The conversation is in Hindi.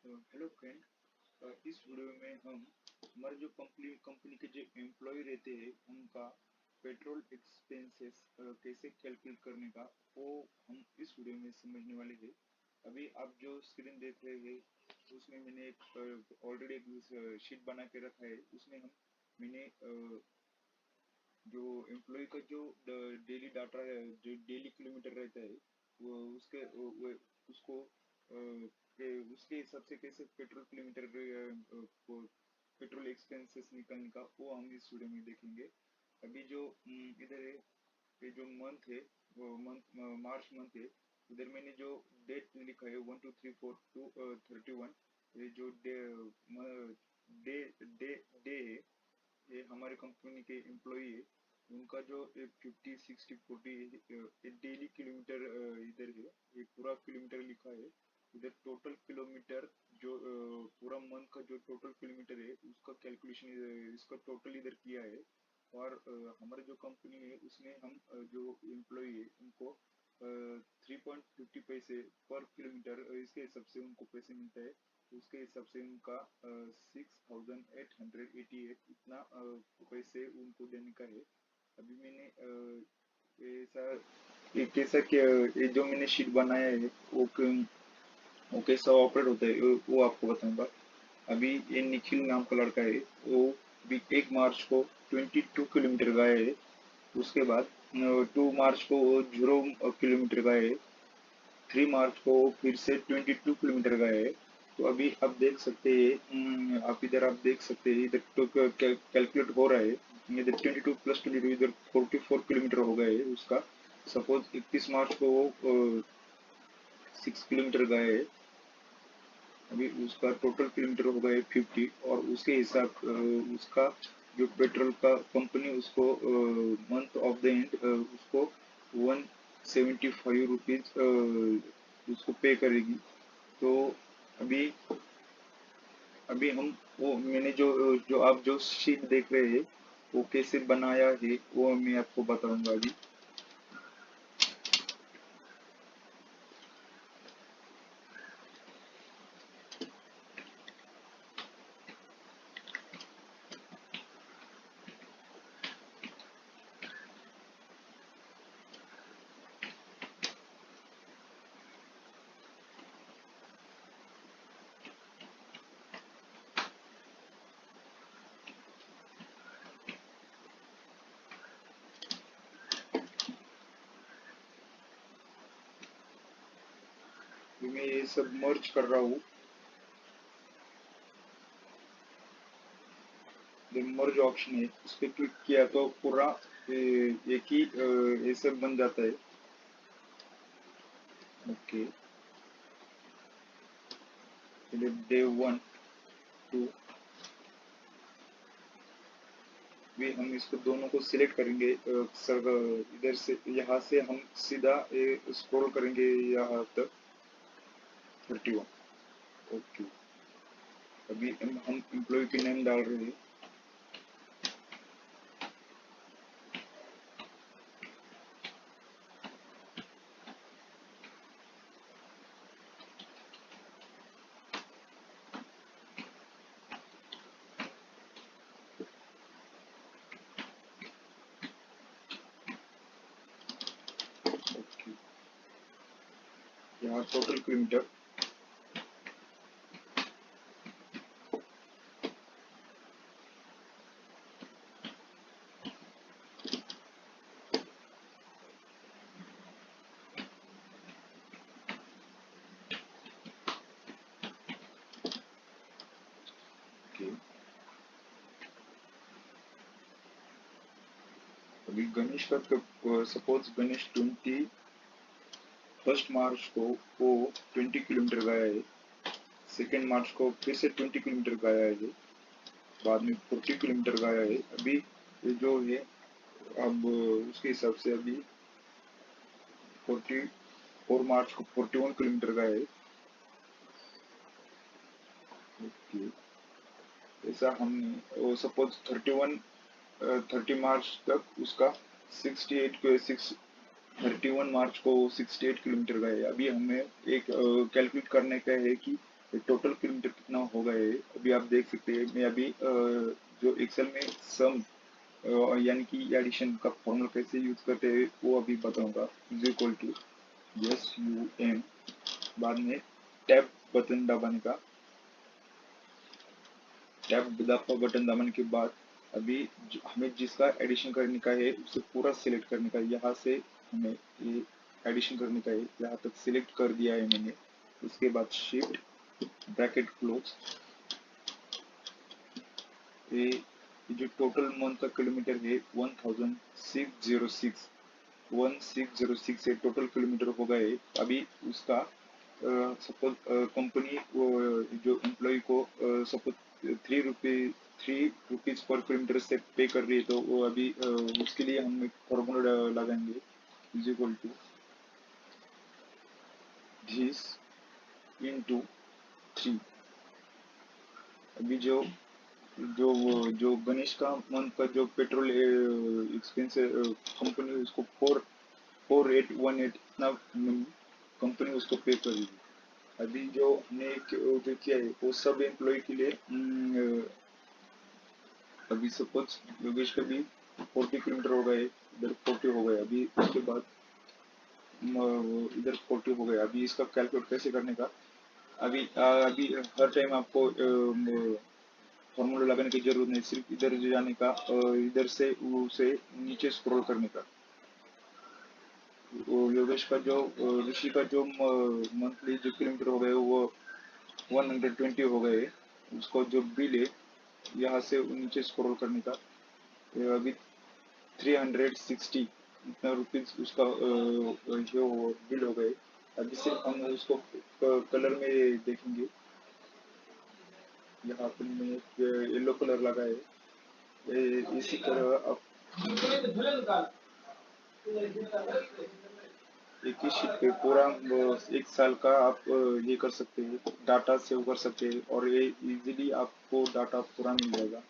हेलो फ्रेंड, इस वीडियो में हम हमारे जो कंपनी के जो एम्प्लॉय रहते हैं उनका पेट्रोल एक्सपेंसेस कैसे कैलकुलेट करने का वो हम इस वीडियो में समझने वाले हैं। अभी आप जो स्क्रीन देख रहे हैं उसमें मैंने एक ऑलरेडी एक शीट बना के रखा है। उसमें मैंने जो एम्प्लॉय का जो डेली डाटा है, जो डेली किलोमीटर रहता है, वो उसके वो उसको उसके हिसाब से कैसे पेट्रोल किलोमीटर पेट्रोल एक्सपेंसेस निकालने का वो हम इस वीडियो में देखेंगे। अभी जो इधर है, ये जो मंथ है वो मंथ मार्च मंथ है। इधर मैंने जो डेट लिखा है 1 2 3 4 2 31। ये जो डे डे डे है, ये हमारे कंपनी के एम्प्लॉई है। उनका जो 50 60 40 डेली किलोमीटर इधर है। ये पूरा किलोमीटर लिखा है इधर। टोटल किलोमीटर जो पूरा मंथ का जो टोटल किलोमीटर है उसका कैलकुलेशन इसका टोटल इधर किया है। और हमारे जो कंपनी है उसमें हम जो एम्प्लॉई है उनको 3.50 पैसे पर किलोमीटर इसके हिसाब से उनको पैसे मिलता है। उसके हिसाब से उनका 6888 इतना पैसे उनको देने का है। अभी मैंने ऐसा ये कैसा क्या ये जो मैंने शीट बनाया है वो कैसा ऑपरेट होता है वो आपको बताऊंगा। अभी ये निखिल नाम का लड़का है, वो भी 1 मार्च को 22 किलोमीटर गया है। उसके बाद 2 मार्च को वो 0 किलोमीटर गए है। 3 मार्च को फिर से 22 किलोमीटर गए है। तो अभी आप देख सकते हैं, आप देख सकते हैं इधर तो कैलकुलेट हो रहा है। इधर 22 + 22 इधर 44 किलोमीटर हो गए है उसका। सपोज 31 मार्च को वो 6 किलोमीटर गए है। अभी उसका टोटल किलोमीटर हो गए 50। और उसके हिसाब उसका जो पेट्रोल का कंपनी उसको मंथ ऑफ द एंड उसको 175 रुपीज उसको पे करेगी। तो अभी अभी हम वो मैंने जो जो आप जो शीट देख रहे हैं वो कैसे बनाया है वो मैं आपको बताऊंगा अभी। मैं ये सब मर्ज कर रहा हूँ। जो मर्ज ऑप्शन है उस पर क्लिक किया तो पूरा एक ही ये सब बन जाता है। ओके, चलिए डे 1 2 भी हम इसको दोनों को सिलेक्ट करेंगे। सर इधर से यहाँ से हम सीधा स्क्रॉल करेंगे यहाँ तक 31। ओके, अभी हम एम्प्लॉय की नेम डाल रहे हैं। ओके, यहाँ टोटल किलोमीटर। ओके, अभी गणेश का सपोज गणेश 21 मार्च को वो 20 किलोमीटर गया है। 2 मार्च को फिर से 20 किलोमीटर गया है। बाद में 40 किलोमीटर गया है। अभी ये जो है अब उसके हिसाब से अभी 44 मार्च को 41 किलोमीटर गया है। ओके, ऐसा हमने वो सपोज 30 मार्च तक उसका 31 मार्च को 68 किलोमीटर गए। अभी हमें एक कैलकुलेट करने का है कि टोटल किलोमीटर कितना होगा ये अभी आप देख सकते हैं। मैं अभी जो एक्सेल में सम यानी कि एडिशन का फॉर्मूला कैसे यूज करते हैं वो अभी बताऊंगा। Is equal to S U M, बाद में टैब बटन दबाने का, बटन दबाने के बाद अभी हमें जिसका एडिशन करने का है उसे पूरा सिलेक्ट करने का। यहाँ से हमें ये एडिशन करने का है, यहाँ तक सिलेक्ट कर दिया है मैंने। उसके बाद शिफ्ट ब्रैकेट क्लोज, ये जो टोटल मंथ का किलोमीटर है 1606 से टोटल किलोमीटर हो गए। अभी उसका सपोज कंपनी जो एम्प्लॉय को सपोज 3 रुपीज पर किलोमीटर से पे कर रही है, तो वो अभी उसके लिए हम एक फॉर्मूला लगाएंगे। Is equal to this into 3। अभी जो गणेश का मंथ का जो पेट्रोल एक्सपेंस कंपनी उसको 4818 इतना कंपनी उसको पे करेगी। अभी जो हमने जो किया है वो सब एम्प्लॉय के लिए अभी सपोज योगेश का भी 40 किलोमीटर हो गए, इधर 40 हो गए, अभी उसके बाद इधर 40 हो गए। अभी इसका कैलकुलेट कैसे करने का, अभी हर टाइम आपको फॉर्मूला लगाने की जरूरत नहीं, सिर्फ इधर जाने का, इधर से उसे नीचे स्क्रॉल करने का। योगेश का जो ऋषि का जो मंथली जो किलोमीटर हो गए वो 120 हो गए। उसको जो बिल है यहाँ से नीचे स्क्रॉल करने का, अभी 360 इतना रुपीज उसका जो बिल हो गए। अभी सिर्फ हम उसको कलर में देखेंगे। यहाँ पर मैंने येलो कलर लगाए। इसी तरह आप एक ही शीट पे पूरा एक साल का आप ये कर सकते हैं, डाटा सेव कर सकते हैं, और ये इजीली आपको डाटा पूरा मिल जाएगा।